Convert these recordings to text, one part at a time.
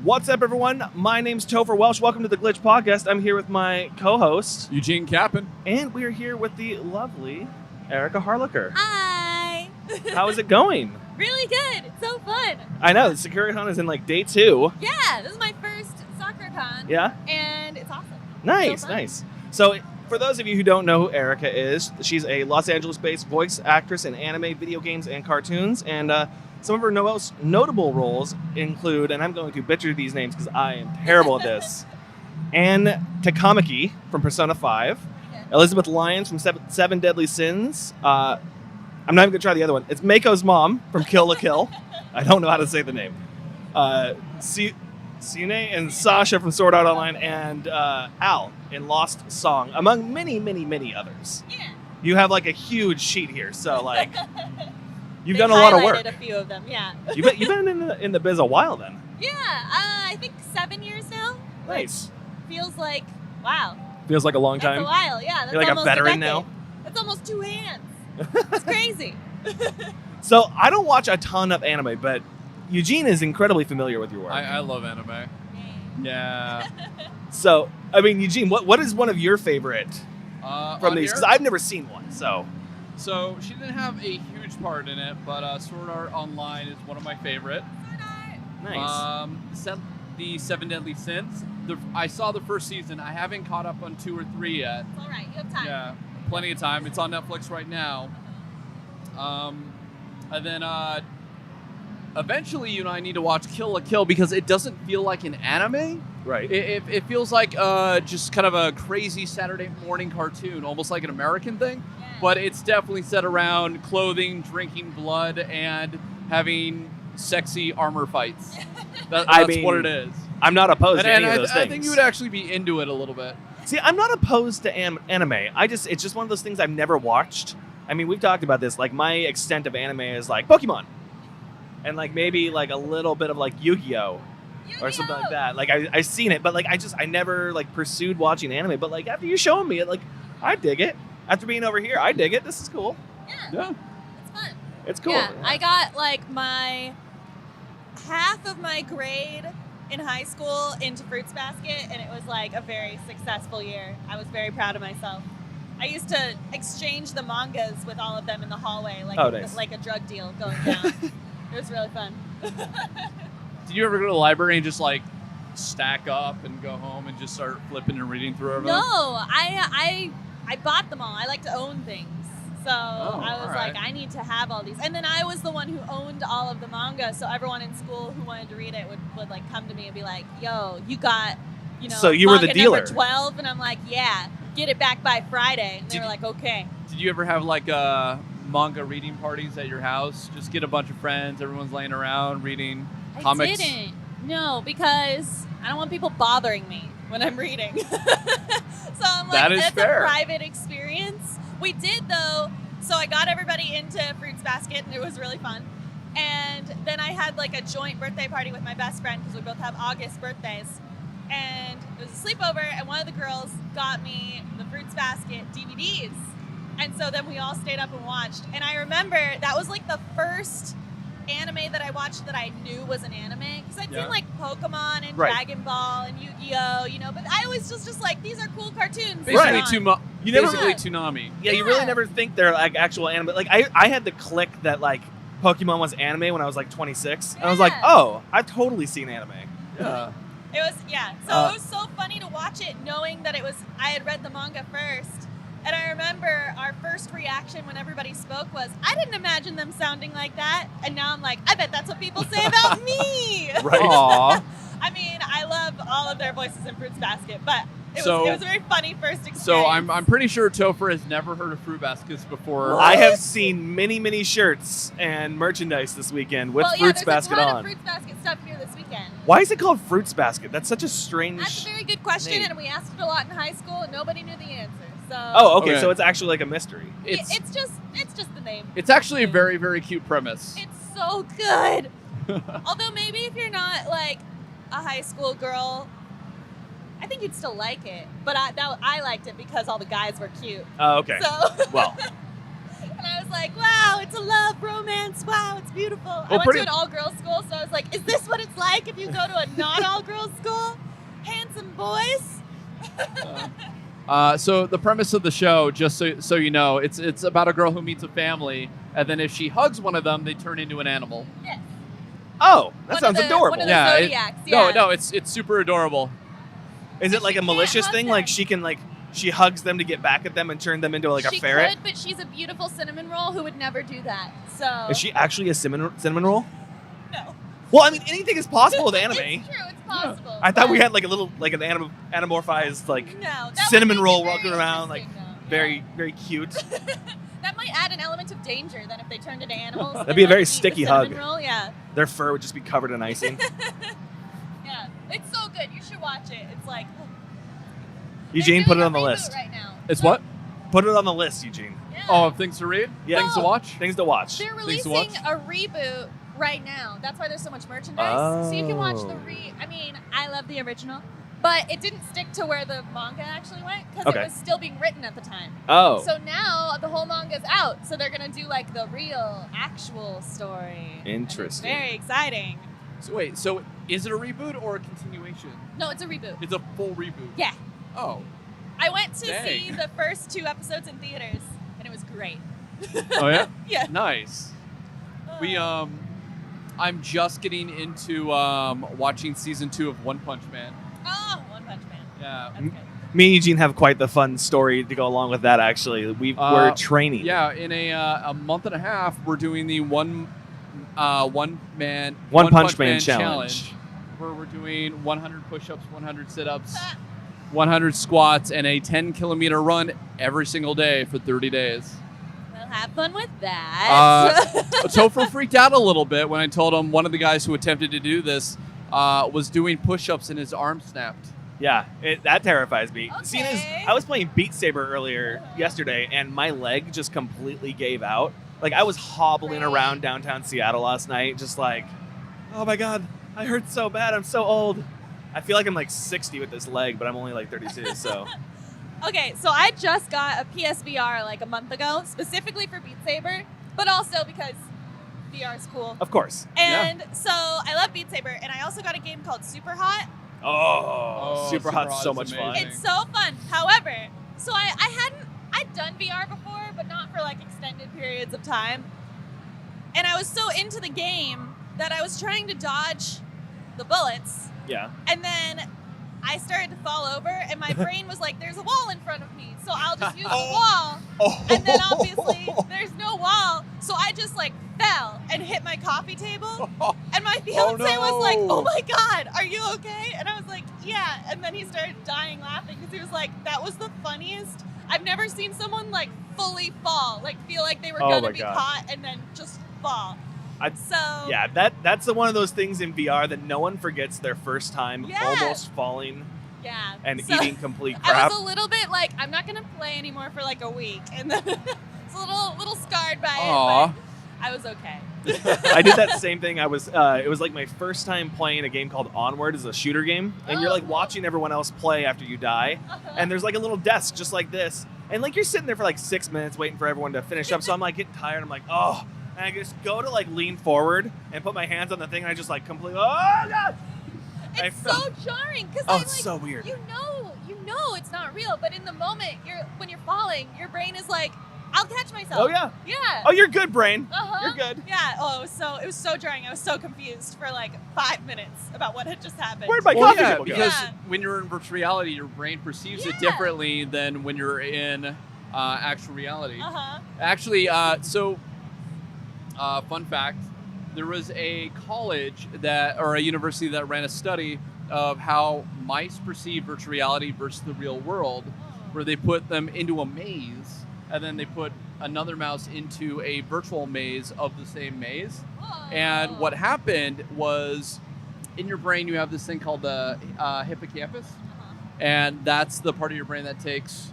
What's up, everyone? My name's Topher Welsh. Welcome to the Glitch Podcast. I'm here with my co-host, Eugene Capon. And we are here with the lovely Erica Harlacher. Hi! How is it going? Really good. It's so fun. I know. The sakura-con is in like day 2. Yeah, this is my first sakura-con. Yeah? And it's awesome. Nice, So nice. So, for those of you who don't know who Erica is, she's a Los Angeles-based voice actress in anime, video games, and cartoons. And some of her most notable roles include, and I'm going to butcher these names because I am terrible at this, Anne Takamaki from Persona 5, Elizabeth Lyons from Seven Deadly Sins. I'm not even going to try the other one. It's Mako's mom from Kill la Kill. I don't know how to say the name. Sine and Sasha from Sword Art Online, and Al in Lost Song, among many, many, many others. Yeah. You have like a huge sheet here, so like you've done a lot of work. Highlighted a few of them, yeah. You've been in the biz a while then. Yeah, I think 7 years now. Nice. Feels like, wow. Feels like a long That's time. a while, yeah. That's You're like a almost veteran decade. now. That's almost 2 hands. It's crazy. So I don't watch a ton of anime, but Eugene is incredibly familiar with your work. I love anime. Yeah. So, I mean, Eugene, what is one of your favorite from these? Because I've never seen one, so. So she didn't have a huge part in it, but Sword Art Online is one of my favorite. Nice. The Seven Deadly Sins. I saw the first season. I haven't caught up on 2 or 3 yet. It's all right. You have time. Yeah, plenty of time. It's on Netflix right now. And then eventually, you and I need to watch Kill la Kill because it doesn't feel like an anime. Right. It feels like just kind of a crazy Saturday morning cartoon, almost like an American thing. Yeah. But it's definitely set around clothing, drinking blood, and having sexy armor fights. That's what it is. I'm not opposed to any of those things. I think you would actually be into it a little bit. See, I'm not opposed to anime. It's just one of those things I've never watched. I mean, we've talked about this. Like, my extent of anime is like Pokemon. And like maybe like a little bit of like Yu-Gi-Oh! Or something like that. Like I've seen it, but like I never like pursued watching anime. But like after you showing me it, like I dig it. After being over here, I dig it. This is cool. Yeah. It's fun. It's cool. Yeah, I got like my half of my grade in high school into Fruits Basket, and it was like a very successful year. I was very proud of myself. I used to exchange the mangas with all of them in the hallway, like nice. Like a drug deal going down. It was really fun. Did you ever go to the library and just like stack up and go home and just start flipping and reading through everything? No, I bought them all. I like to own things. So I was like, I need to have all these. And then I was the one who owned all of the manga, so everyone in school who wanted to read it would like come to me and be like, yo, you got, so you were the dealer. Number 12? And I'm like, yeah, get it back by Friday. And they were like, okay. Did you ever have like manga reading parties at your house? Just get a bunch of friends, everyone's laying around reading comics? I didn't. No, because I don't want people bothering me when I'm reading. So I'm like, that's fair. A private experience. We did, though. So I got everybody into Fruits Basket, and it was really fun. And then I had like a joint birthday party with my best friend because we both have August birthdays. And it was a sleepover, and one of the girls got me the Fruits Basket DVDs. And so then we all stayed up and watched. And I remember that was like the first anime that I watched that I knew was an anime. Because I'd seen like Pokemon and Dragon Ball and Yu-Gi-Oh, but I always just like, these are cool cartoons. Basically, Basically Toonami. Yeah, you really never think they're like actual anime. Like I had the click that like Pokemon was anime when I was like 26. And I was like, oh, I've totally seen anime. Yeah. It was, So it was so funny to watch it knowing that I had read the manga first. And I remember our first reaction when everybody spoke was, I didn't imagine them sounding like that. And now I'm like, I bet that's what people say about me. Right. Aww. I mean, I love all of their voices in Fruits Basket, but it was a very funny first experience. So I'm pretty sure Topher has never heard of Fruit Baskets before. I have seen many, many shirts and merchandise this weekend with Fruits Basket there's a ton on. of Fruits Basket stuff here this weekend. Why is it called Fruits Basket? That's such a strange That's a very good question, name. and we asked it a lot in high school, and nobody knew the answer. So Oh, okay. So it's actually like a mystery. it's just the name. It's actually a very, very cute premise. It's so good. Although maybe if you're not like a high school girl, I think you'd still like it. But I liked it because all the guys were cute. Oh, okay. So Well. and I was like, wow, it's a love romance. Wow, it's beautiful. I went to an all-girls school, so I was like, is this what it's like if you go to a non-all-girls school? Handsome boys? So the premise of the show, just so you know, it's about a girl who meets a family, and then if she hugs one of them, they turn into an animal. Yes. Oh, that sounds adorable. One of the Zodiacs, yeah. No, it's super adorable. Is it like a malicious thing? Like she hugs them to get back at them and turn them into like a ferret? She could, but she's a beautiful cinnamon roll who would never do that. So is she actually a cinnamon roll? No. Well, I mean, anything is possible with anime. It's true, it's possible. I thought we had like an anamorphized cinnamon roll walking around, like very, very cute. That might add an element of danger then if they turned into animals. That'd be a very sticky hug. Roll, yeah. Their fur would just be covered in icing. Yeah, it's so good. You should watch it. It's like Eugene, put it on the list. Right now. It's what? Put it on the list, Eugene. Yeah. Oh, things to read? Yeah. Things to watch? Things to watch. They're releasing a reboot right now. That's why there's so much merchandise. So you can watch I mean, I love the original, but it didn't stick to where the manga actually went because it was still being written at the time. Oh. So now the whole manga's out, so they're going to do like the real, actual story. Interesting. Very exciting. So wait, so is it a reboot or a continuation? No, it's a reboot. It's a full reboot. Yeah. Oh. I went to see the first 2 episodes in theaters, and it was great. Oh yeah? Yeah. Nice. I'm just getting into watching season 2 of One Punch Man. Oh, One Punch Man. Yeah. That's good. Me and Eugene have quite the fun story to go along with that, actually. We're training. Yeah, in a month and a half, we're doing the One Punch Man challenge, where we're doing 100 push-ups, 100 sit-ups, 100 squats, and a 10-kilometer run every single day for 30 days. We'll have fun with that. Topher freaked out a little bit when I told him one of the guys who attempted to do this was doing push-ups and his arm snapped. Yeah, that terrifies me. Okay. Seeing as I was playing Beat Saber earlier yesterday, and my leg just completely gave out. Like, I was hobbling around downtown Seattle last night, just like, oh my God, I hurt so bad. I'm so old. I feel like I'm like 60 with this leg, but I'm only like 32, so. Okay, so I just got a PSVR like a month ago, specifically for Beat Saber, but also because VR is cool. Of course. And so I love Beat Saber, and I also got a game called Super Hot. Oh, Super Hot's so much fun. It's so fun. However, so I'd done VR before, but not for like extended periods of time. And I was so into the game that I was trying to dodge the bullets. Yeah. And then I started to fall over, and my brain was like, there's a wall in front of me, so I'll just use the wall. And then obviously there's no wall, so I just like fell and hit my coffee table. And my fiance was like, oh my God, are you okay? And I was like, yeah. And then he started dying laughing because he was like, that was the funniest. I've never seen someone like fully fall, like feel like they were gonna be caught and then just fall. Yeah, that's one of those things in VR that no one forgets their first time almost falling and eating complete crap. I was a little bit like, I'm not going to play anymore for like a week. And then it's a little scarred by it, but I was okay. I did that same thing. It was like my first time playing a game called Onward. It's a shooter game. And you're like watching everyone else play after you die. And there's like a little desk just like this. And like you're sitting there for like 6 minutes waiting for everyone to finish up. So I'm like getting tired. I'm like, oh. And I just go to like lean forward and put my hands on the thing, and I just like completely, oh God! It's so jarring because it's so weird. You know it's not real, but in the moment, when you're falling, your brain is like, I'll catch myself. Oh yeah. Yeah. Oh, you're good, brain. You're good. Yeah. Oh, it was so jarring. I was so confused for like 5 minutes about what had just happened. Where'd my coffee go? Because when you're in virtual reality, your brain perceives it differently than when you're in actual reality. Actually, fun fact, there was a college or a university that ran a study of how mice perceive virtual reality versus the real world, where they put them into a maze, and then they put another mouse into a virtual maze of the same maze. And what happened was, in your brain, you have this thing called the hippocampus, and that's the part of your brain that takes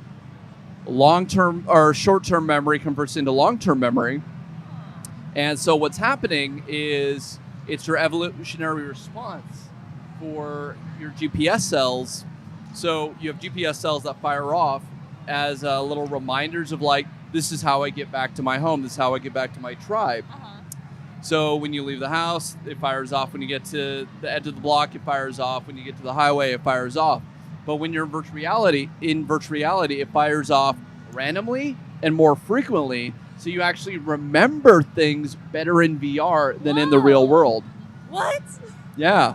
long-term or short-term memory, converts into long-term memory. And so what's happening is it's your evolutionary response for your GPS cells. So you have GPS cells that fire off as little reminders of like, this is how I get back to my home. This is how I get back to my tribe. So when you leave the house, it fires off. When you get to the edge of the block, it fires off. When you get to the highway, it fires off. But when you're in virtual reality, it fires off randomly and more frequently. So you actually remember things better in VR than in the real world. What? Yeah.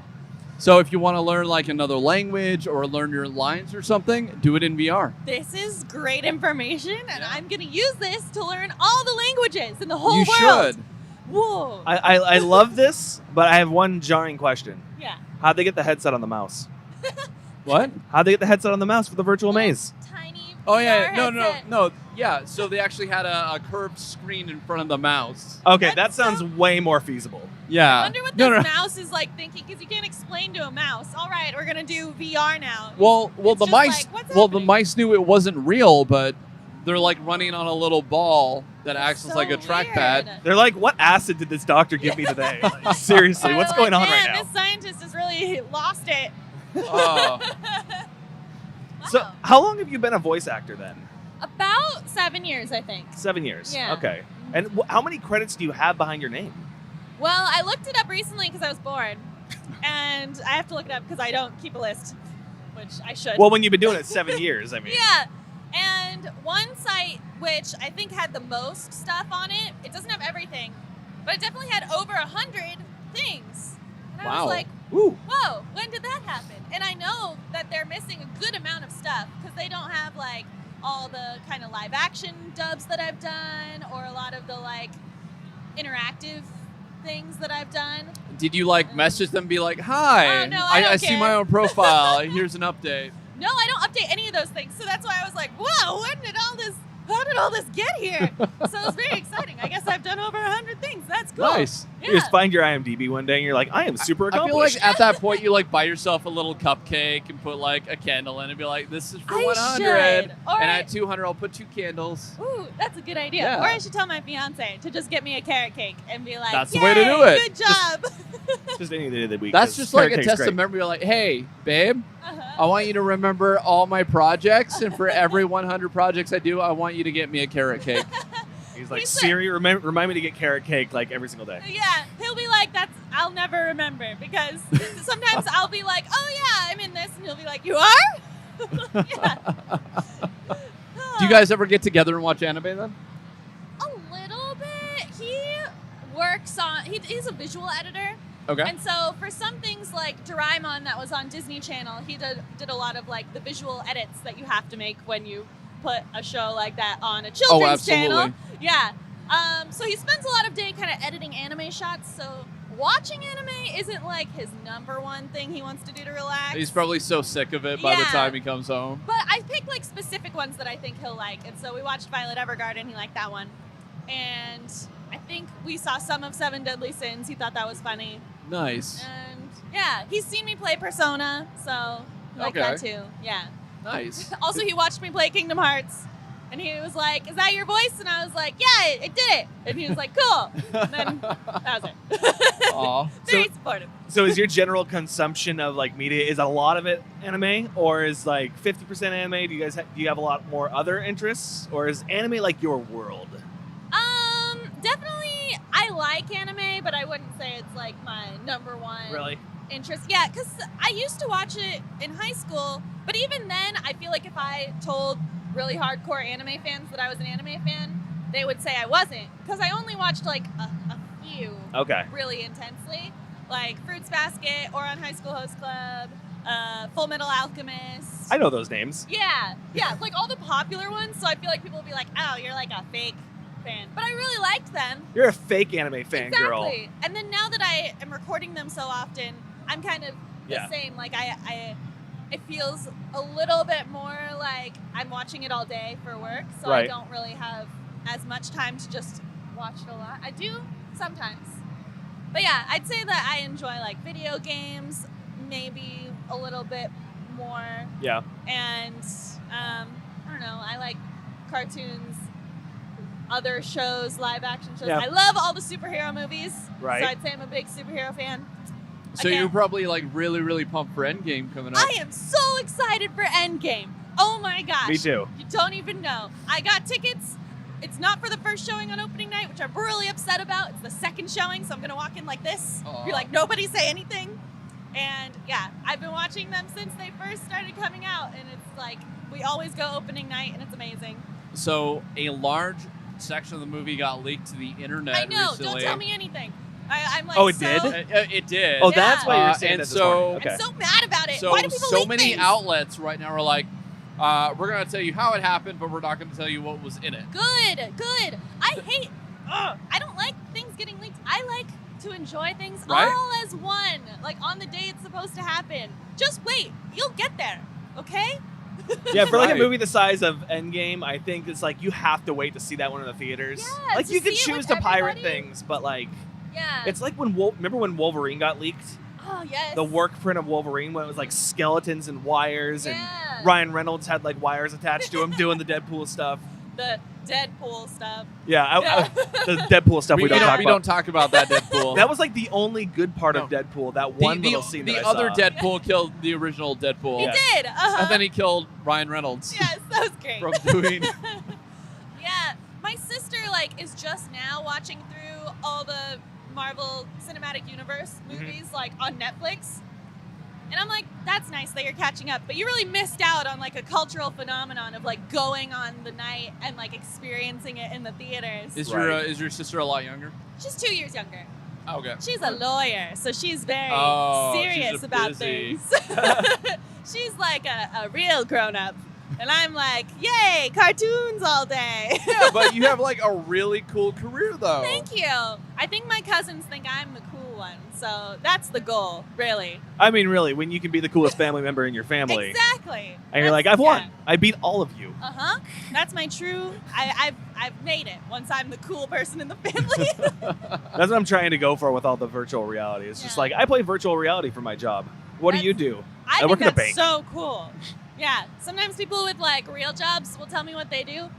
So if you want to learn like another language or learn your lines or something, do it in VR. This is great information, and I'm going to use this to learn all the languages in the whole You world. should. Whoa. I love this, but I have one jarring question. Yeah. How'd they get the headset on the mouse? What? How'd they get the headset on the mouse for the virtual maze? Tiny Oh yeah, VR no. headset. Yeah, so they actually had a curved screen in front of the mouse. Okay, that That's sounds so- way more feasible. Yeah. I wonder what No, this no. mouse is like thinking, because you can't explain to a mouse. All right, we're gonna do VR now. Well, It's the just mice. like, what's Well, the happening? mice knew it wasn't real, but they're like running on a little ball that acts as So like a trackpad. weird. They're like, what acid did this doctor give me today? Like, seriously, They're what's like, going on Man, right now? This scientist has really lost it. Oh. So, Wow. how long have you been a voice actor then? About 7 years, I think. 7 years. Yeah. Okay. And how many credits do you have behind your name? Well, I looked it up recently because I was bored, and I have to look it up because I don't keep a list, which I should. Well, when you've been doing it 7 years, I mean. Yeah. And one site, which I think had the most stuff on it, it doesn't have everything, but it definitely had over 100 things. And I Wow. was like, Ooh. whoa, when did that happen? And I know that they're missing a good amount of stuff because they don't have like all the kind of live action dubs that I've done or a lot of the like interactive things that I've done. Did you like message them and be like, hi, Oh, no, I don't see care." my own profile. Here's an update. No, I don't update any of those things. So that's why I was like, whoa, how did all this get here? So it was very exciting. I guess I've done over 100 things. That's cool. Nice. Yeah. You just find your IMDb one day and you're like, I am super I feel accomplished. like at that point you like buy yourself a little cupcake and put like a candle in it and be like, this is for I 100. should. Or And I- at 200 I'll put 2 candles. Ooh, that's a good idea. Yeah. Or I should tell my fiance to just get me a carrot cake and be like, That's the way to do "Yay, it. Good job. Just any day of the week. That's 'cause just like a carrot cake's test great. of memory. Like, hey, babe, Uh-huh. I want you to remember all my projects, and for every 100 projects I do, I want you to get me a carrot cake. He's like, He's like- Siri, remind me to get carrot cake like every single day. Yeah, he'll be like, I'll never remember because sometimes I'll be like, oh yeah, I'm in this, and he'll be like, you are? Yeah. Do you guys ever get together and watch anime then? A little bit. He's a visual editor. Okay. And so for some things like Doraemon that was on Disney Channel, he did a lot of like the visual edits that you have to make when you put a show like that on a children's channel. absolutely. Yeah. So he spends a lot of day kind of editing anime shots. So watching anime isn't like his number one thing he wants to do to relax. He's probably so sick of it by the Yeah. time he comes home. But I pick like specific ones that I think he'll like. And so we watched Violet Evergarden. He liked that one. And I think we saw some of Seven Deadly Sins. He thought that was funny. Nice. And yeah, he's seen me play Persona, so he liked that too. Yeah. Nice. Also, he watched me play Kingdom Hearts, and he was like, "Is that your voice?" And I was like, "Yeah, it did it." And he was like, "Cool." And then that was it. Aw. Very So- supportive. So is your general consumption of like media, is a lot of it anime, or is like 50% anime? Do you have a lot more other interests, or is anime like your world? Definitely, I like anime, but I wouldn't say it's like my number one Really? interest. Yeah, because I used to watch it in high school, but even then, I feel like if I told really hardcore anime fans that I was an anime fan, they would say I wasn't, because I only watched like a few Okay. really intensely, like Fruits Basket, or on High School Host Club, Full Metal Alchemist. I know those names. Yeah, like all the popular ones. So I feel like people will be like, "Oh, you're like a fake fan," but I really liked them. You're a fake anime fan girl. Exactly. And then now that I am recording them so often, I'm kind of the Yeah. same. Like it feels a little bit more like I'm watching it all day for work, so I Right. don't really have as much time to just watch it a lot. I do sometimes. But yeah, I'd say that I enjoy like video games, maybe a little bit more. Yeah. And I don't know, I like cartoons, other shows, live action shows. Yeah. I love all the superhero movies. Right. So I'd say I'm a big superhero fan. So Again. you're probably like really, really pumped for Endgame coming up. I am so excited for Endgame. Oh my gosh. Me too. You don't even know. I got tickets it's not for the first showing on opening night, which I'm really upset about. It's the second showing, so I'm going to walk in like this. Be like, nobody say anything. And yeah, I've been watching them since they first started coming out, and it's like we always go opening night, and it's amazing. So a large section of the movie got leaked to the internet. I know. Recently. Don't tell me anything. I'm like, Oh, it so, did? It did. Oh, that's why you're saying and that this so- morning. Okay. I'm so mad about it. So Why do people so leak many things? outlets right now are like, we're gonna tell you how it happened, but we're not gonna tell you what was in it. Good. I don't like things getting leaked. I like to enjoy things Right? all as one, like on the day it's supposed to happen. Just wait, you'll get there, okay? Yeah, for like a Right. movie the size of Endgame, I think it's like you have to wait to see that one in the theaters. Yeah, like to you can see it choose with to pirate everybody. things, but like Yeah. it's like when remember when Wolverine got leaked? Oh yes. The work print of Wolverine when it was like skeletons and wires, Yeah. and Ryan Reynolds had like wires attached to him doing the Deadpool stuff. The Deadpool stuff. Yeah, Yeah. the Deadpool stuff we don't talk we about. don't talk about that Deadpool. That was like the only good part of No. Deadpool. That one little scene the that I other saw. Deadpool killed the original Deadpool. He Yeah. did. Uh-huh. And then he killed Ryan Reynolds Yes, that was great. from doing. Yeah, my sister like is just now watching through all the Marvel Cinematic Universe movies like on Netflix. And I'm like, that's nice that you're catching up, but you really missed out on like a cultural phenomenon of like going on the night and like experiencing it in the theaters. Is Right. your sister a lot younger? She's 2 years younger. Oh, okay. She's a lawyer, so she's very Oh, serious she's a about busy. things. She's like a real grown up. And I'm like, yay, cartoons all day. Yeah, but you have like a really cool career though. Thank you. I think my cousins think I'm the cool one, so that's the goal, really. I mean, really, when you can be the coolest family member in your family, Exactly. and you're like, I've won. I beat all of you. Uh huh. That's my true. I've made it. Once I'm the cool person in the family. That's what I'm trying to go for with all the virtual reality. It's just Yeah. like I play virtual reality for my job. What do you do? I work think in a that's bank. so cool. Yeah. Sometimes people with like real jobs will tell me what they do,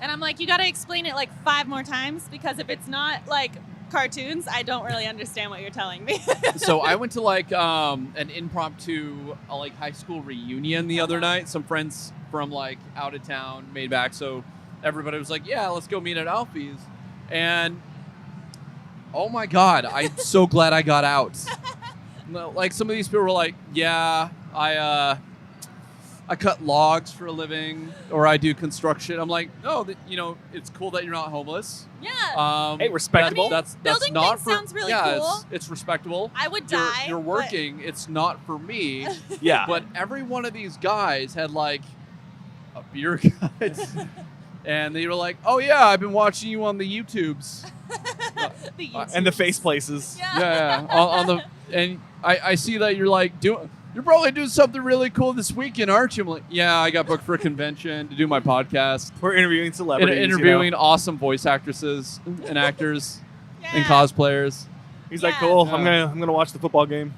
and I'm like, you got to explain it like 5 more times because if it's not like cartoons, I don't really understand what you're telling me. So I went to like an impromptu like high school reunion the other night. Some friends from like out of town made back, so everybody was like, "Yeah, let's go meet at Alfie's." And oh my god, I'm so glad I got out. No, like some of these people were like, "Yeah, I cut logs for a living, or I do construction." I'm like, "No, it's cool that you're not homeless." Yeah. Hey, respectable. That's Building not things for, sounds really yeah, cool. it's respectable. I would You're, die. you're but- working. It's not for me. Yeah. But every one of these guys had like a beer gut, and they were like, "Oh yeah, I've been watching you on the YouTubes." The And the YouTubes. face places. Yeah. Yeah, on the and I see that you're like doing. You're probably doing something really cool this weekend, aren't you? I'm like, yeah, I got booked for a convention to do my podcast. We're interviewing celebrities. Interviewing You know? awesome voice actresses and actors Yeah. and cosplayers. He's like, Yeah. cool. Yeah. I'm gonna watch the football game.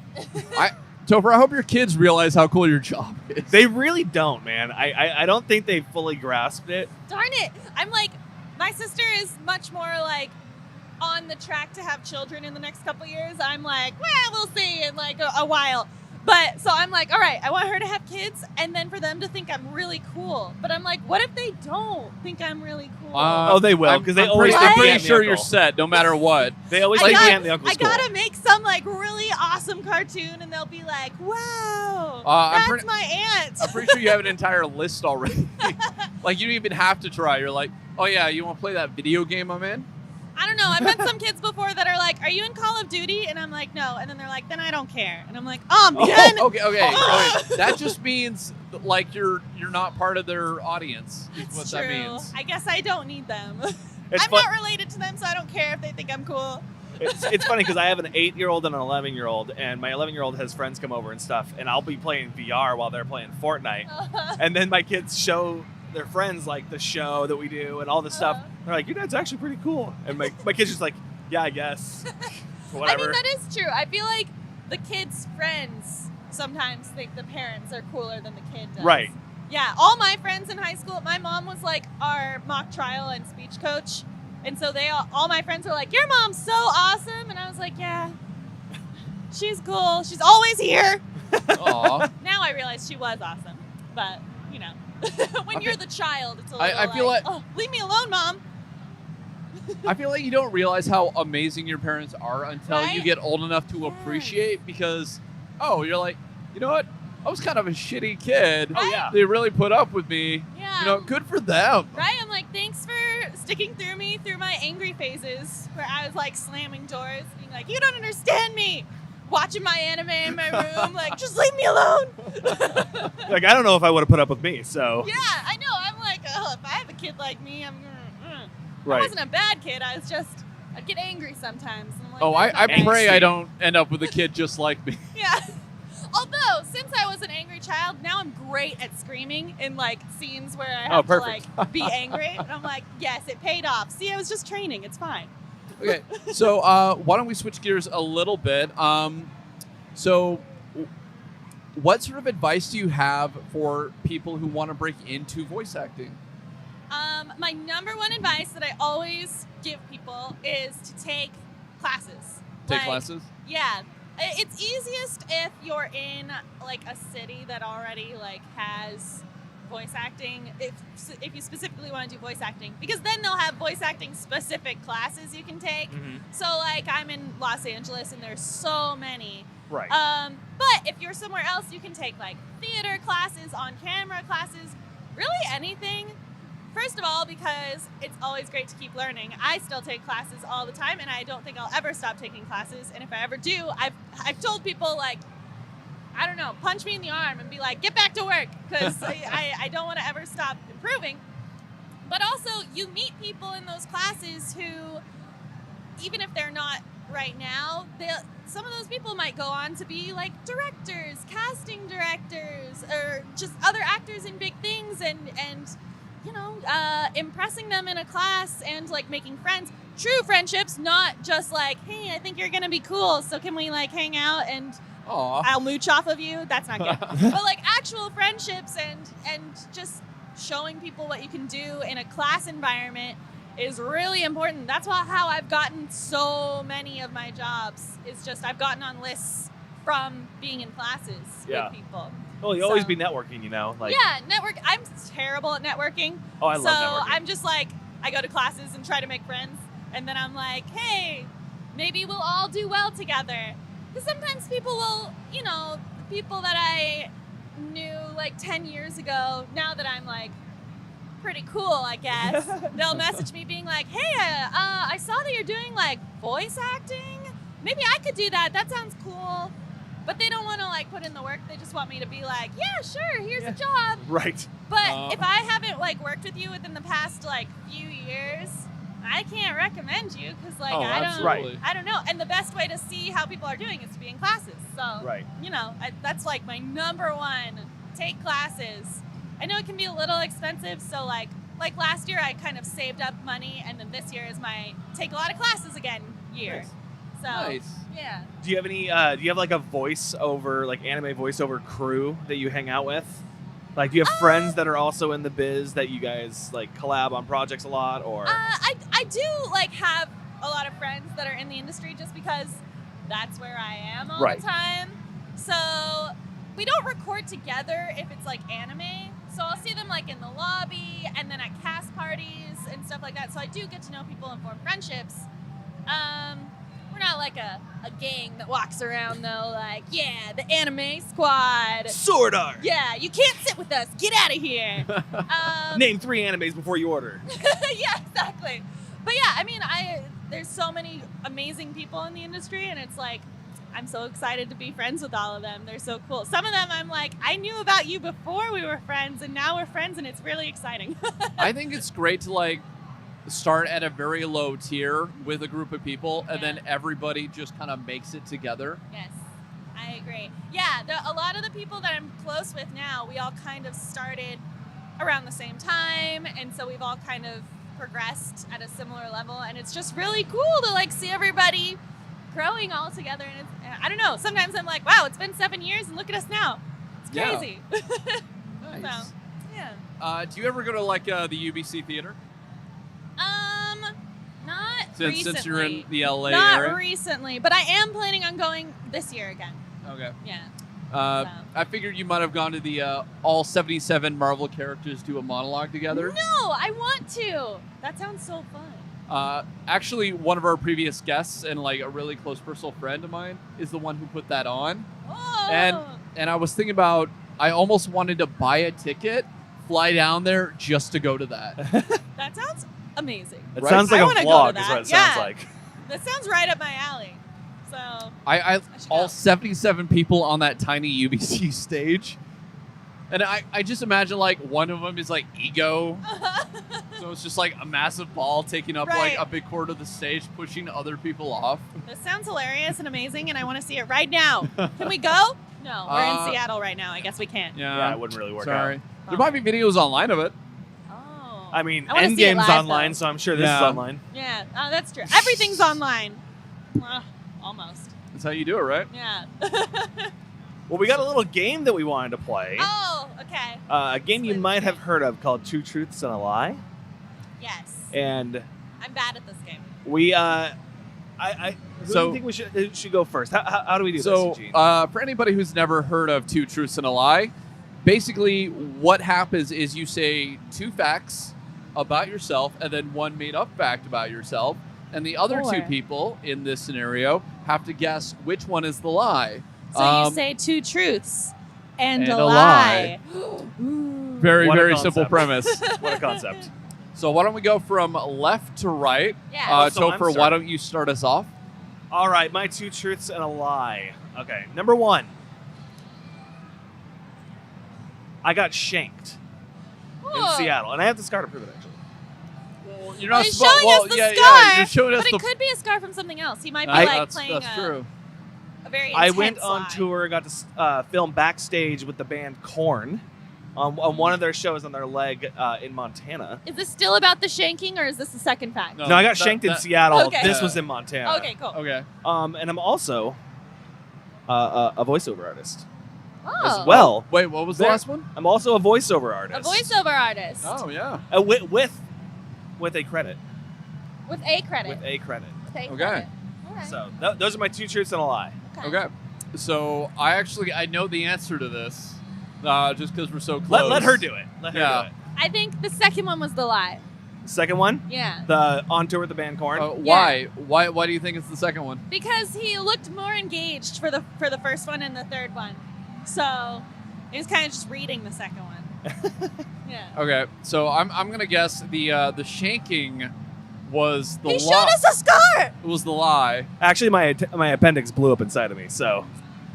Topher, I hope your kids realize how cool your job is. They really don't, man. I don't think they fully grasped it. Darn it. I'm like, my sister is much more like on the track to have children in the next couple years. I'm like, well, we'll see in like a while. But so I'm like, all right, I want her to have kids and then for them to think I'm really cool. But I'm like, what if they don't think I'm really cool? Oh, they will, 'cause they I'm always pretty, think I'm the pretty aunt and sure the you're uncle. set no matter what. They always I like got- the aunt and the uncle I school. gotta make some like really awesome cartoon and they'll be like, wow, I'm that's pretty- my aunt. I'm pretty sure you have an entire list already. Like you don't even have to try. You're like, oh yeah, you want to play that video game I'm in? I don't know. I've met some kids before that are like, are you in Call of Duty? And I'm like, no. And then they're like, then I don't care. And I'm like, oh, man. Okay. That just means like you're not part of their audience. Is That's what true. that means. I guess I don't need them. It's I'm fun- not related to them, so I don't care if they think I'm cool. It's funny because I have an 8-year-old and an 11-year-old, and my 11-year-old has friends come over and stuff, and I'll be playing VR while they're playing Fortnite, and then my kids show their friends like the show that we do and all this stuff. They're like, your dad's actually pretty cool, and my kid's just like, yeah, I guess, whatever. I mean, that is true. I feel like the kids' friends sometimes think the parents are cooler than the kid does. Right. Yeah, all my friends in high school, my mom was like our mock trial and speech coach. And so all my friends were like, your mom's so awesome. And I was like, yeah, she's cool. She's always here. Aw. Now I realize she was awesome. But, you know, when Okay. you're the child, it's a I little feel like- oh, leave me alone, Mom. I feel like you don't realize how amazing your parents are until you Right? get old enough to Yes. appreciate, because, you're like, you know what? I was kind of a shitty kid. Oh yeah. They really put up with me. Yeah. Good for them. Right? I'm like, thanks for sticking through me through my angry phases where I was like slamming doors, being like, you don't understand me. Watching my anime in my room, like, just leave me alone. Like, I don't know if I would have put up with me. So. Yeah, I know. I'm like, oh, if I have a kid like me, I'm gonna. I Right. wasn't a bad kid. I'd get angry sometimes. And I'm like, Oh, that's I not nice. pray I don't end up with a kid just like me. Yeah. Although, since I was an angry child, now I'm great at screaming in like scenes where I have to perfect. like be angry. And I'm like, yes, it paid off. See, I was just training. It's fine. Okay, so why don't we switch gears a little bit? So what sort of advice do you have for people who want to break into voice acting? My number one advice that I always give people is to take classes. Take Like, classes? Yeah. It's easiest if you're in like a city that already like has voice acting, if you specifically want to do voice acting, because then they'll have voice acting specific classes you can take. Mhm. So like I'm in Los Angeles and there's so many. Right. But if you're somewhere else, you can take like theater classes, on camera classes, really anything. First of all, because it's always great to keep learning. I still take classes all the time, and I don't think I'll ever stop taking classes. And if I ever do, I've told people like, I don't know, punch me in the arm and be like, get back to work, because I don't want to ever stop improving. But also, you meet people in those classes who, even if they're not right now, some of those people might go on to be like directors, casting directors, or just other actors in big things, and impressing them in a class and like making friends. True friendships, not just like, hey, I think you're gonna be cool, so can we like hang out and Aw. I'll mooch off of you? That's not good. But like actual friendships and just showing people what you can do in a class environment is really important. That's how I've gotten so many of my jobs. Is just I've gotten on lists from being in classes Yeah. with people. Well, you always So- be networking, Like. Yeah, network. I'm terrible at networking. Oh, I love so networking. I'm just like, I go to classes and try to make friends, and then I'm like, hey, maybe we'll all do well together. Because sometimes people will, the people that I knew like 10 years ago, now that I'm like pretty cool, I guess, they'll message me being like, hey, I saw that you're doing like voice acting. Maybe I could do that. That sounds cool. But they don't want to like put in the work. They just want me to be like, yeah, sure, here's a job. Right. But if I haven't like worked with you within the past like few years, I can't recommend you because like absolutely. I don't know. And the best way to see how people are doing is to be in classes. So Right. that's like my number one. Take classes. I know it can be a little expensive, so like last year I kind of saved up money, and then this year is my take a lot of classes again year. Nice. So Nice. yeah. Do you have any? Do you have like a voiceover, like anime voiceover crew that you hang out with? Like, do you have friends that are also in the biz that you guys like collab on projects a lot, or? I do like have a lot of friends that are in the industry just because that's where I am all Right. the time. So we don't record together if it's like anime. So I'll see them like in the lobby and then at cast parties and stuff like that. So I do get to know people and form friendships. We're not like a gang that walks around though, like, yeah, the anime squad. Sword art. Yeah, you can't sit with us. Get out of here. Name 3 animes before you order. Yeah, exactly. But yeah, I mean, there's so many amazing people in the industry, and it's like, I'm so excited to be friends with all of them. They're so cool. Some of them I'm like, I knew about you before we were friends, and now we're friends, and it's really exciting. I think it's great to like start at a very low tier with a group of people, and Yeah. then everybody just kind of makes it together. Yes, I agree. Yeah, a lot of the people that I'm close with now, we all kind of started around the same time, and so we've all kind of progressed at a similar level, and it's just really cool to like see everybody growing all together. And I don't know, sometimes I'm like, wow, it's been 7 years and look at us now. It's Yeah. crazy. Nice. So yeah. Do you ever go to like the UBC theater? Not Since recently. you're in the LA Not area? recently, but I am planning on going this year again. Okay. Yeah. So. I figured you might have gone to the all 77 Marvel characters do a monologue together. No, I want to. That sounds so fun. Actually, one of our previous guests and like a really close personal friend of mine is the one who put that on. Oh. And I was thinking about, I almost wanted to buy a ticket, fly down there just to go to that. That sounds amazing. It Right? sounds like I a wanna go vlog to is that. what it Yeah. sounds like. That sounds right up my alley. So I should all go. 77 people on that tiny UBC stage. And I just imagine like one of them is like ego. So it's just like a massive ball taking up like Right. a big quarter of the stage, pushing other people off. This sounds hilarious and amazing, and I want to see it right now. Can we go? No, we're in Seattle right now. I guess we can't. Yeah, it wouldn't really work Sorry. out. There might be videos online of it. Oh. I mean, I wanna see it Endgame's live, online, though. so I'm sure this is Yeah. online. Yeah, that's true. Everything's online. Almost. That's how you do it, right? Yeah. Well, we got a little game that we wanted to play. Oh, okay. A game you Explain might the have game. heard of called Two Truths and a Lie. Yes. And I'm bad at this game. we, who do So- you think we should go first? How do we do So, this, Eugene? for anybody who's never heard of Two Truths and a Lie, basically what happens is you say two facts about yourself and then one made-up fact about yourself, and the other two Four. people in this scenario have to guess which one is the lie. So you say two truths and and a a lie. Very, What a very simple concept. premise. What a concept. So why don't we go from left to right? Yeah. So I'm Topher, why starting. don't you start us off? All right, my two truths and a lie. Okay, number one. I got shanked in Seattle, and I have the scar to prove it, actually. You're Well, not he's supposed- showing well, us the yeah, scar, Yeah, you're showing us but the. it could be a scar from something else. He might be that's playing true. a very I intense went on lie. tour, got to film backstage with the band Korn on one of their shows on their leg in Montana. Is this still about the shanking, or is this the second fact? No. No, I got that- shanked in that- Seattle. Okay. This was in Montana. Okay, cool. Okay. And I'm also a voiceover artist Oh. as well. Wait, what was the There- last one? I'm also a voiceover A artist. voiceover artist Oh yeah. With a credit. with a credit. With a credit. With a Okay. credit. All right. So those are my two truths and a lie. Okay. So I know the answer to this, just because we're so close. Let her do it. Let her Yeah. do it. I think the second one was the lie. Second one, Yeah. the on tour with the band Korn. Why? Why do you think it's the second one? Because he looked more engaged for the first one and the third one. So he was kind of just reading the second one. Yeah. Okay. So I'm gonna guess the shanking was the He lie. showed us a scar. Was the lie. Actually, my appendix blew up inside of me, so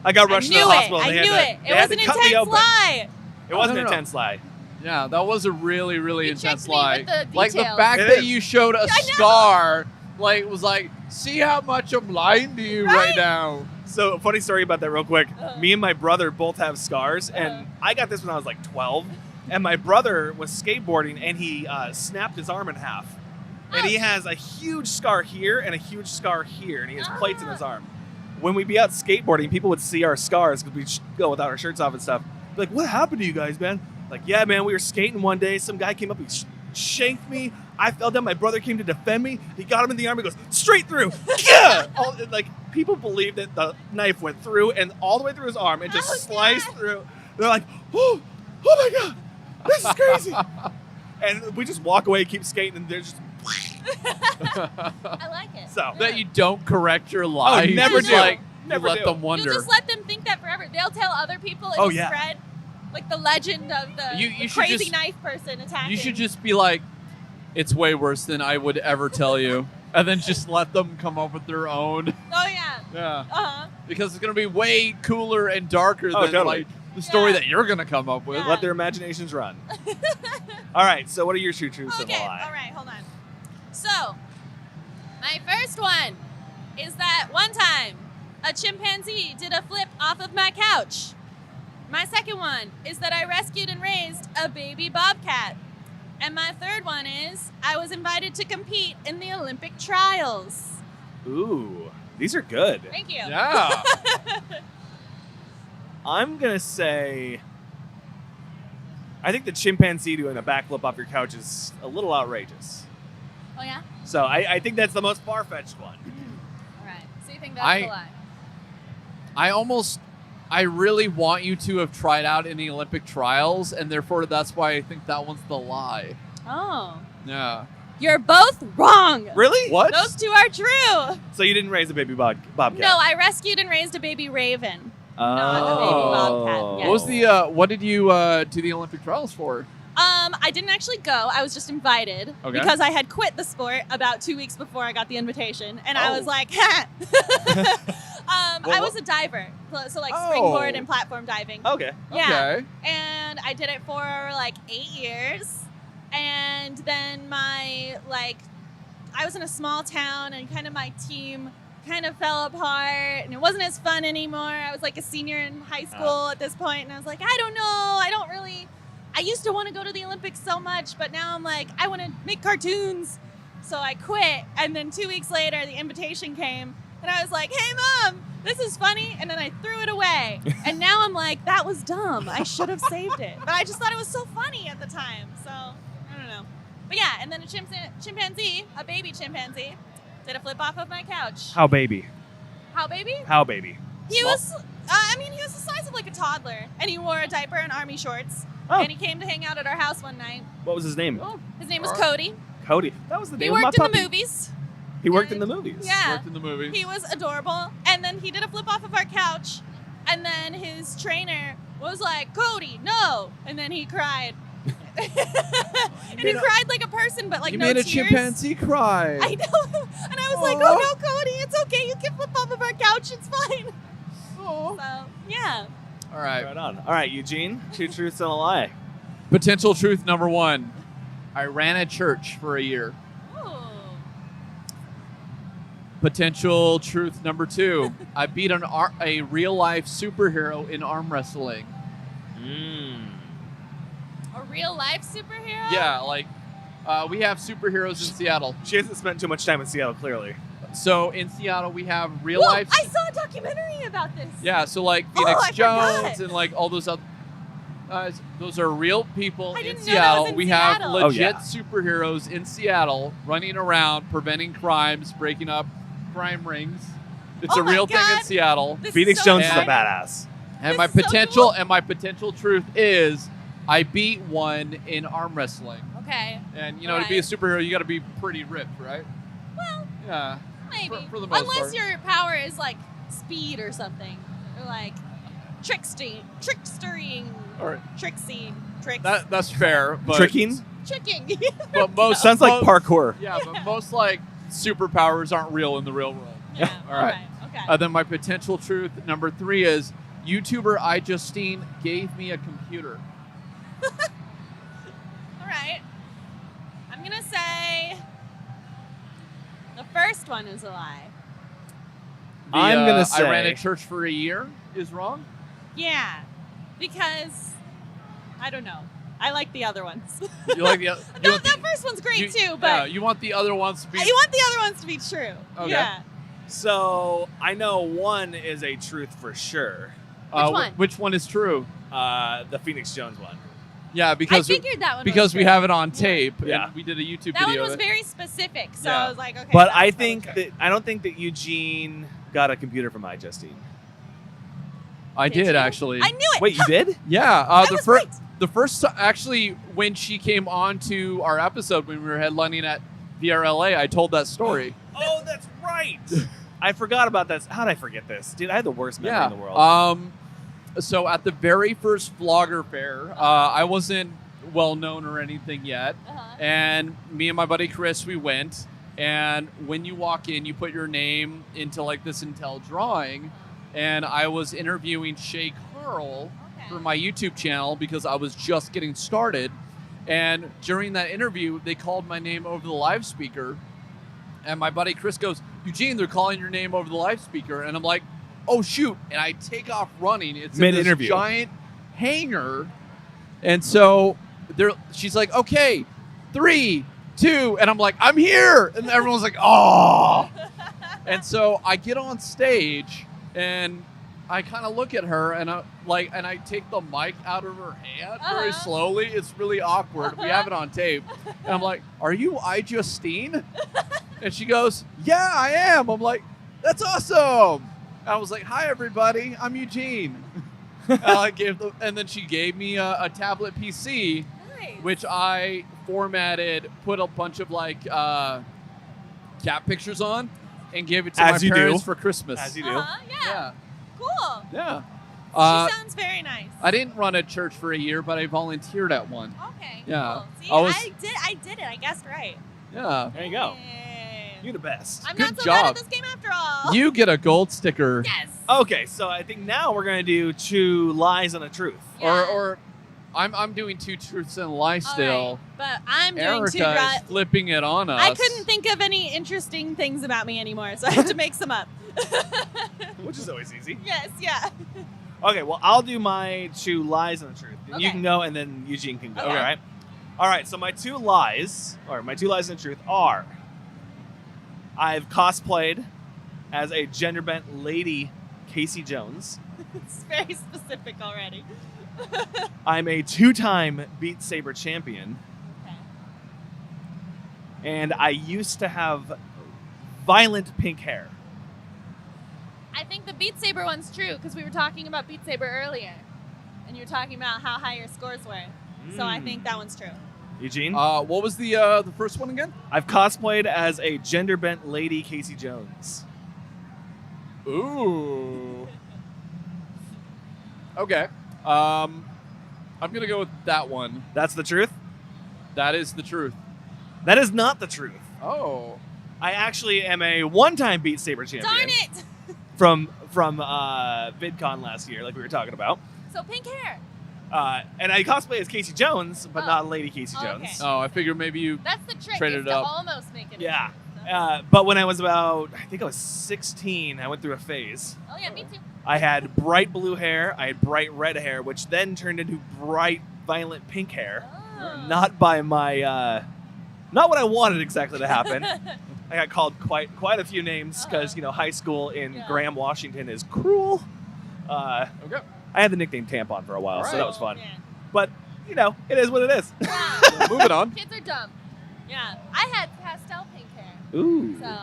I got rushed to the hospital. I and they knew had it. to- It they had was an to cut me intense open. lie. It wasn't No, an no, no. intense lie. Yeah, that was a really, really You intense tricked me lie. with the Like the details. fact It that is. you showed a I know. scar, like was like, see how much I'm lying to you right Right. now. So, funny story about that, real quick. Uh-huh. Me and my brother both have scars, and I got this when I was like 12. And my brother was skateboarding, and he snapped his arm in half. And he has a huge scar here and a huge scar here, and he has plates in his arm. When we'd be out skateboarding, people would see our scars because we'd go without our shirts off and stuff. Be like, what happened to you guys, man? Like, yeah, man, we were skating one day. Some guy came up, he shanked me. I fell down. My brother came to defend me. He got him in the arm. He goes, straight through. Yeah! Like, people believe that the knife went through and all the way through his arm and just Oh, sliced God. through. They're like, oh my God, this is crazy. And we just walk away, keep skating, and they're just, I like it. So- That you don't correct your lies. Oh, never Just, do. Like, Never you let do. them You'll wonder. just let them think that forever. They'll tell other people. Oh, It'll yeah. spread. Like the legend of the, You the should crazy just- knife person attacking. You should just be like, it's way worse than I would ever tell you. And then just let them come up with their own. Oh, yeah. Yeah. Uh-huh. Because it's going to be way cooler and darker Oh, than totally. like the story Yeah. that you're going to come up with. Yeah. let their imaginations run. All right, so what are your two truths and a Okay, lie? all right, hold on. So, my first one is that one time a chimpanzee did a flip off of my couch. My second one is that I rescued and raised a baby bobcat. And my third one is I was invited to compete in the Olympic trials. Ooh, these are good. Thank you. Yeah. I'm going to say, I think the chimpanzee doing a backflip off your couch is a little outrageous. Oh, yeah? So I think that's the most far-fetched one. All right. So you think that's the lie? I really want you to have tried out in the Olympic trials, and therefore that's why I think that one's the lie. Oh. Yeah. You're both wrong. Really? What? Those two are true. So you didn't raise a baby bobcat? No, I rescued and raised a baby raven. Oh. Not a baby bobcat. Yes. What was the? What did you do the Olympic trials for? I didn't actually go. I was just invited Okay. because I had quit the sport about 2 weeks before I got the invitation, and I was like, ha. I was a diver, so like springboard and platform diving. Okay. Yeah. Okay. And I did it for like 8 years, and then I was in a small town, and kind of my team kind of fell apart, and it wasn't as fun anymore. I was like a senior in high school at this point, and I was like, I don't know, I used to want to go to the Olympics so much, but now I'm like, I want to make cartoons. So I quit, and then 2 weeks later, the invitation came, and I was like, hey, Mom, this is funny, and then I threw it away. And now I'm like, that was dumb. I should have saved it. But I just thought it was so funny at the time, so I don't know. But yeah, and then a chimpanzee, a baby chimpanzee, did a flip off of my couch. How baby? How baby? How baby? He was the size of like a toddler, and he wore a diaper and army shorts. Oh. And he came to hang out at our house one night. What was his name? His name was Cody. Cody. That was the He name of my worked in puppy. the movies. He worked in the movies. Yeah. Worked in the movie. He was adorable. And then he did a flip off of our couch. And then his trainer was like, Cody, no. And then he cried. And he cried like a person, but like You no made a tears. chimpanzee cry. I know. And I was like, oh no, Cody, it's okay. You can flip off of our couch. It's fine. Oh. So, yeah. All right. Right on. All right, Eugene. Two truths and a lie. Potential truth number 1. I ran a church for a year. Ooh. Potential truth number 2. I beat a real life superhero in arm wrestling. A real life superhero? Yeah, like we have superheroes in Seattle. She hasn't spent too much time in Seattle, clearly. So in Seattle we have real Whoa, life. I saw a documentary about this. Yeah, so like Oh, Phoenix I Jones forgot. and like all those other. Those are real people I in didn't know that Seattle. was in We Seattle. have Oh, legit yeah. superheroes in Seattle running around, preventing crimes, breaking up crime rings. It's Oh a my real thing in God. Seattle. This Phoenix is so Jones is a exciting. badass. And This my is so potential cool. and my potential truth is I beat one in arm wrestling. Okay. And you know, to be a Right. superhero, you got to be pretty ripped, right? Well, Yeah. maybe. For the most Unless part. your power is like speed or something. Or like trickstering. Or Tricks. that's fair, but Tricking? Tricking. But most Sounds like most- parkour. Yeah, but most like superpowers aren't real in the real world. Yeah. All right. Okay. Then my potential truth number 3 is YouTuber iJustine gave me a computer. All right. I'm gonna say the first one is a lie. I'm gonna I ran say- a church for a year is wrong. Yeah. Because I don't know. I like the other ones. You like the you want that first one's great you- too, yeah, but you want the other ones to be. you want the other ones to be true. Okay. Yeah. So I know one is a truth for sure. Which one? Which one is true? The Phoenix Jones one. Yeah, I because figured that one because was we true. have it on Yeah. tape. Yeah. And we did a YouTube That one video. was of it. very specific, so Yeah. I was like, okay. But that's I probably think true. that I don't think that Eugene got a computer from iJustine. I Did did you? actually. I knew it. Wait, you did? Yeah, I the was first right. the first actually when she came on to our episode when we were headlining at VRLA, I told that story. Oh, that's right. I forgot about that. How did I forget this? Dude, I had the worst memory in the world. So at the very first Vlogger Fair, I wasn't well known or anything yet, Uh-huh. and me and my buddy Chris, we went. And when you walk in, you put your name into like this Intel drawing, and I was interviewing Shay Carl Okay. for my YouTube channel because I was just getting started. And during that interview, they called my name over the live speaker. And my buddy Chris goes, Eugene, they're calling your name over the live speaker. And I'm like, oh, shoot. And I take off running. It's in this Mid-interview. giant hangar. And so she's like, okay, 3, 2. And I'm like, I'm here. And everyone's like, oh. And so I get on stage and I kind of look at her and I take the mic out of her hand very Uh-huh. slowly. It's really awkward. We have it on tape. And I'm like, are you iJustine? And she goes, yeah, I am. I'm like, that's awesome. And I was like, hi, everybody. I'm Eugene. And then she gave me a tablet PC, Nice. which I formatted, put a bunch of like cat pictures on, and gave it to As my you parents do. for Christmas. As you do. Yeah. Cool. Yeah. She sounds very nice. I didn't run a church for a year, but I volunteered at one. Okay. Yeah. Cool. See, I did it. I guessed right. Yeah. There you go. Yay. You're the best. I'm Good not so job. bad at this game after all. You get a gold sticker. Yes. Okay, so I think now we're gonna do 2 lies and a truth. Yeah. Or I'm doing 2 truths and a lie All still. right, but I'm doing Erica 2 is right. flipping it on us. I couldn't think of any interesting things about me anymore, so I have to make some up. Which is always easy. Yes, yeah. Okay, well, I'll do my 2 lies and a truth. And you Okay. can go, and then Eugene can go, Okay. all right? All right, so my 2 lies and a truth are I've cosplayed as a gender-bent lady Casey Jones. It's very specific already. I'm a 2-time Beat Saber champion, Okay. and I used to have violent pink hair. I think the Beat Saber one's true because we were talking about Beat Saber earlier, and you were talking about how high your scores were. So I think that one's true. Eugene? What was the first one again? I've cosplayed as a gender-bent lady Casey Jones. Ooh. Okay. I'm gonna go with that one. That's the truth? That is the truth. That is not the truth. Oh. I actually am a 1-time Beat Saber champion. Darn it! From VidCon last year, like we were talking about. So pink hair. And I cosplay as Casey Jones, but Oh. not Lady Casey Okay. Jones. Oh, I figured maybe you. That's the trick. Traded Is it to up. almost make it. Yeah. So- But when I was about, I think I was 16, I went through a phase. oh yeah, me too. I had bright blue hair, I had bright red hair, which then turned into bright violent pink hair. Oh. Not by my, not what I wanted exactly to happen. I got called quite a few names because, high school in Yeah. Graham, Washington is cruel. Okay. I had the nickname Tampon for a while, so that was fun. Oh, man. But, it is what it is. Yeah. Moving on. Kids are dumb. Yeah. I had pastel pink hair. Ooh. So,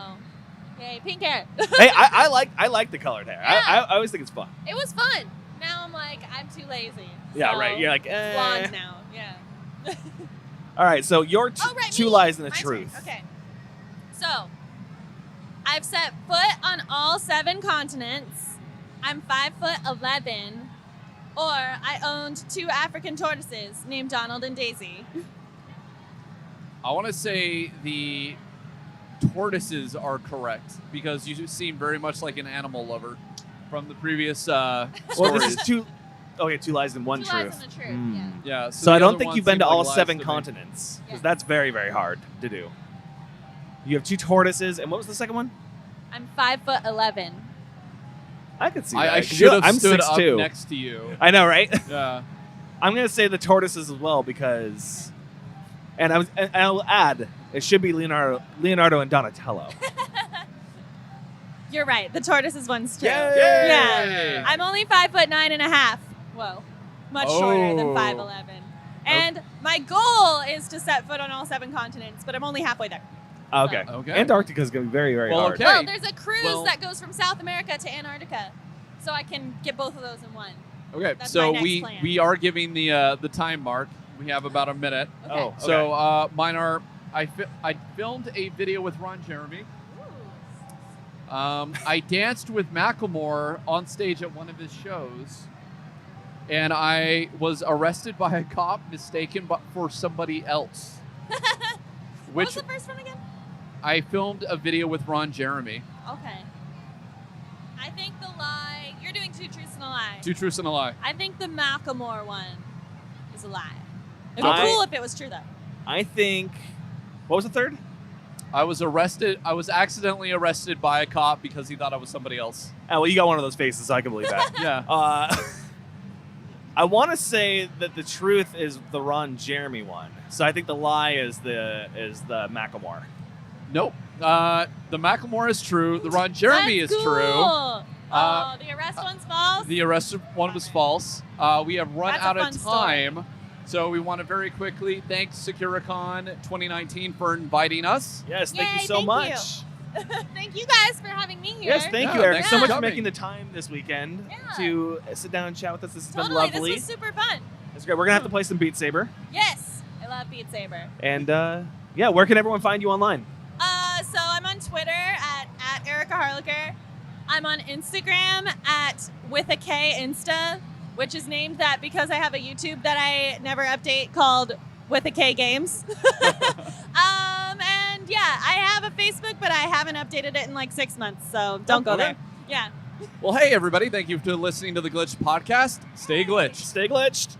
yay, pink hair. Hey, I like the colored hair. Yeah. I always think it's fun. It was fun. Now I'm like, I'm too lazy. Yeah, So, right. You're like, it's blonde now. Yeah. All right, so your Oh, right, 2 me. lies and a My truth. turn. Okay. So, I've set foot on all 7 continents. I'm 5'11", or I owned 2 African tortoises named Donald and Daisy. I want to say the tortoises are correct because you seem very much like an animal lover from the previous Well, stories. this is 2 lies and 1 2 truth. lies and a truth. Hmm. Yeah. Yeah. So I the don't other think ones you've been seem to like all lies 7 to me. continents because Yes. that's very, very hard to do. You have 2 tortoises, and what was the second one? I'm 5'11". I could see that. I 'cause should have I'm stood up 6'2". next to you. I know, right? Yeah. I'm gonna say the tortoises as well because, and I'll add it should be Leonardo and Donatello. You're right. The tortoises one's true. Yay! Yeah. I'm only 5'9.5". Whoa. Much shorter than Oh. 5'11". And my goal is to set foot on all 7 continents, but I'm only halfway there. Okay. Okay. Antarctica is gonna be very, very Well, hard. okay. Well, there's a cruise Well- that goes from South America to Antarctica, so I can get both of those in one. Okay. That's So my next we plan. we are giving the time mark. We have about a minute. Okay. Oh, okay. So mine are. I filmed a video with Ron Jeremy. Ooh. I danced with Macklemore on stage at one of his shows, and I was arrested by a cop mistaken for somebody else. What was the first one again? I filmed a video with Ron Jeremy. Okay. I think the lie. You're doing 2 truths and a lie. 2 truths and a lie. I think the Macklemore one is a lie. It'd I- be cool if it was true though. I think. What was the third? I was arrested. I was accidentally arrested by a cop because he thought I was somebody else. Oh, well, you got one of those faces, so I can believe that. Yeah. I want to say that the truth is the Ron Jeremy one. So I think the lie is the Macklemore. Nope. The Macklemore is true. The Ron Jeremy That's is true. cool. Oh, the arrest one's false. The arrested one was false. We have run That's a out fun of story. time. So we want to very quickly thank sakura-con 2019 for inviting us. Yes, thank Yay, you so thank much. Thank you guys for having me here. Yes, thank Yeah, you, Eric, thanks so for much for coming. making the time this weekend Yeah. to sit down and chat with us. This has Totally, been lovely. this was super fun. It's great. We're gonna have to play some Beat Saber. Yes, it love Beat Saber. And yeah, where can everyone find you online? So I'm on Twitter at Erica Harlacher. I'm on Instagram at with a K Insta, which is named that because I have a YouTube that I never update called With a K Games. And yeah, I have a Facebook, but I haven't updated it in like 6 months, so don't go there. Yeah. Well, hey, everybody. Thank you for listening to the Glitched podcast. Stay glitched. Stay glitched.